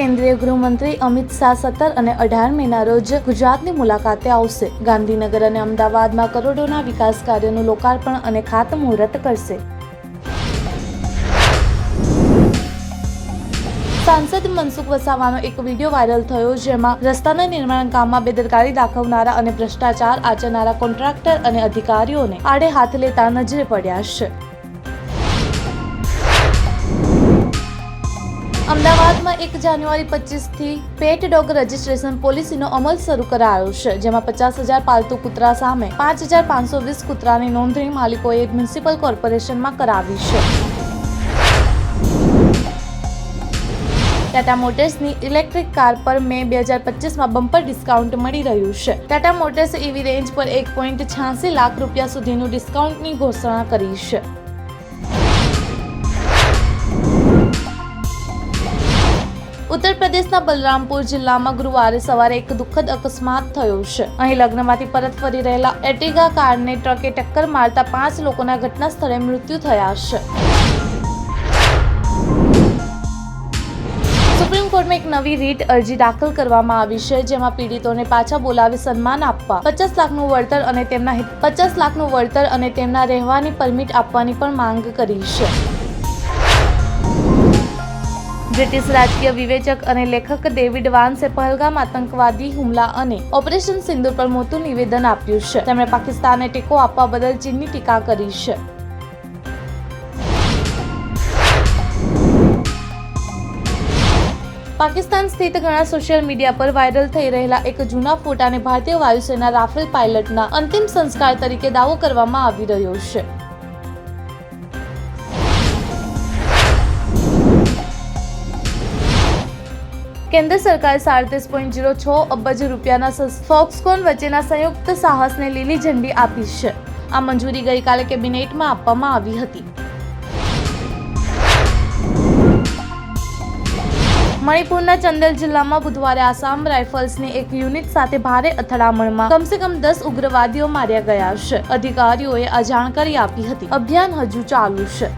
કેન્દ્રીય ગૃહમંત્રી અમિત શાહ 17 અને 18 મેના રોજ ગુજરાતની મુલાકાતે આવશે. ગાંધીનગર અને અમદાવાદમાં કરોડોના વિકાસ કાર્યોનું લોકાર્પણ અને ખાતમુહૂર્ત કરશે. સાંસદ મનસુખ વસાવાનો એક વિડીયો વાયરલ થયો, જેમાં રસ્તાના નિર્માણ કામમાં બેદરકારી દાખવનારા અને ભ્રષ્ટાચાર આચરનારા કોન્ટ્રાક્ટર અને અધિકારીઓને આડે હાથ લેતા નજરે પડ્યા છે. અમદાવાદમાં 1 જાન્યુઆરી 25 થી પેટ ડોગ રજિસ્ટ્રેશન પોલિસીનો અમલ શરૂ કરાયો છે, જેમાં 50,000 પાલતુ કૂતરા સામે 5,520 કૂતરાની નોંધણી માલિકોએ મ્યુનિસિપલ કોર્પોરેશનમાં કરાવી છે. ટાટા મોટર્સની ઇલેક્ટ્રિક કાર પર મે 2025માં બમ્પર ડિસ્કાઉન્ટ મળી રહ્યું છે. ટાટા મોટર્સે EV રેન્જ પર 1.86 લાખ રૂપિયા સુધીનું ડિસ્કાઉન્ટની ઘોષણા કરી છે. ઉત્તર પ્રદેશના બલરામપુર જિલ્લામાં ગુરુવારે સવારે એક દુઃખદ અકસ્માત થયો છે. અહીં લગ્નમાંથી પરત ફરી રહેલા એર્ટિગા કારને ટ્રકે ટક્કર મારતા 5 લોકોના ઘટના સ્થળે મૃત્યુ થયા છે. સુપ્રીમ કોર્ટમાં એક નવી રીટ અરજી દાખલ કરવામાં આવી છે, જેમાં પીડિતોને પાછા બોલાવી સન્માન આપવા 50 લાખનું વળતર અને તેમના રહેવાની પરમિટ આપવાની પણ માંગ કરી છે. બ્રિટિશ રાજકીય વિવેચક અને લેખક ડેવિડ વાન્સે પહલગામ આતંકવાદી હુમલા અને ઓપરેશન સિંદૂર પર મોટું નિવેદન આપ્યું છે. તેમણે પાકિસ્તાનને ટેકો આપવા બદલ ચીનની ટીકા કરી છે. પાકિસ્તાન સ્થિત ઘણા સોશિયલ મીડિયા પર વાયરલ થઈ રહેલા એક જૂના ફોટાને ભારતીય વાયુસેના રાફેલ પાયલટના અંતિમ સંસ્કાર તરીકે દાવો કરવામાં આવી રહ્યો છે. કેન્દ્ર સરકારે 37.06 અબજ રૂપિયાના ફોક્સકોન વચ્ચેના સંયુક્ત સાહસને લીલી ઝંડી આપી છે. આ મંજૂરી ગઈકાલે કેબિનેટમાં આપવામાં આવી હતી. મણિપુરના ચંદેલ જિલ્લામાં બુધવારે આસામ રાઇફલ્સની એક યુનિટ સાથે ભારે અથડામણમાં કમસે કમ 10 ઉગ્રવાદીઓ માર્યા ગયા છે. અધિકારીઓએ આ જાણકારી આપી હતી. અભિયાન હજુ ચાલુ છે.